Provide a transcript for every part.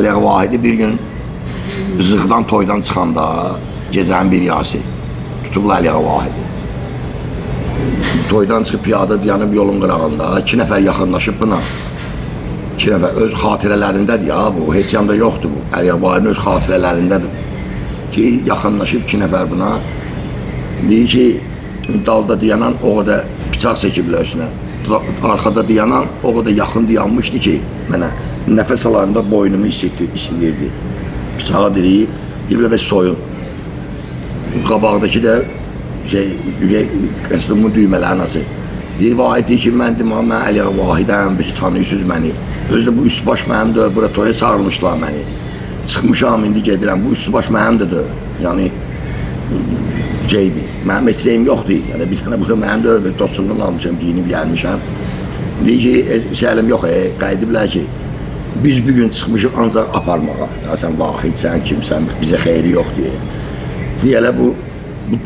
Əliyə Vahidi bir gün zıxdan toydan çıxanda gecənin bir yarısı tutublar Əliyə Vahidi. Toydan çıxıb piyada dayanıb yolun qırağında 2 nəfər yaxınlaşıb buna. 2 nəfər öz xatirələrindədir ya bu, heç yanda yoxdur bu. Əliyə Vahidin öz xatirələrindədir. Ki yaxınlaşıb 2 nəfər buna. Deyir ki, dalda dayanan o qədər bıçaq çəkiblər üstünə. Arxada dayanan o qədər yaxın dayanmışdı ki, mənə nəfəs alanında boynumu isinirdi. Bıçağa diriyib, bir soyun. Qabaqdakı da qəsdimin düymələrini açır. Deyir, Vahid deyir ki, mən Əliyə Vahidəm, tanıyırsınız məni. Özdə bu üst baş mənimdir, bura toya çağırmışlar məni. Çıxmışam, indi gedirəm, bu üst baş mənimdir. Yəni, mənim meçləyim yoxdur. Yəni, bir tane burada mənimdir, bir dostumdan almışam, giyinib gəlmişəm. Deyir ki, şeylim yox, qaydiblər ki, biz bir gün çıxmışıq ancaq aparmağa. Sən Vahidsən, kimsən, bizə xeyri yox deyə. Deyələ bu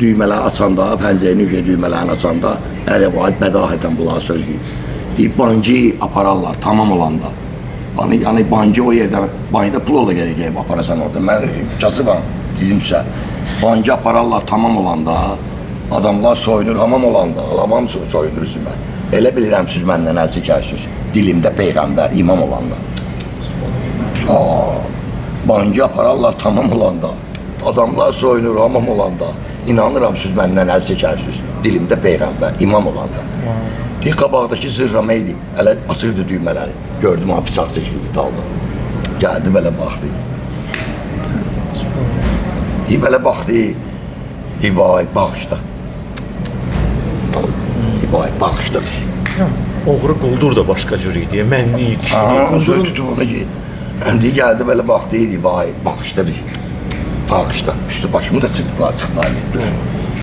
düymələri açanda, pəncəyini üzrə düymələrini açanda, Əliyə Vahid bədahətən bunlara söz deyib. Deyib, bancı apararlar, tamam olanda. Yəni, bancı o yerdə, bancıda pul ola gələk aparasan orada. Mən kasıbam, dizimsə. Bancı apararlar, tamam olanda, adamlar soyunur, hamam olanda, alamam soyunursun mən. Elə bilirəm, siz məndən əl çəkərsiniz. Dilimdə Peyğəmbər, imam olanda. Bancı apararlar, tamam olanda, adamlar soyunur, hamam olanda. İnanıram, siz məndən əl çəkərsiniz. Dilimdə Peyğəmbər, imam olanda. Bir qabaqdakı zırrama idi, hələ açırdı düymələri. Gördüm, ha, bıçaq çəkildi dalda. Gəldi, belə baxdı. Belə baxdı, Vahid baxışda. Vahid baxışda bizi. Oğru quldur da başqa cür idi, mənlik. Söz tutub onu ki, əmdi gəldi, belə baxdı, Vahid baxışda bizi. Baxışda, üstü başımı da çıxdılar.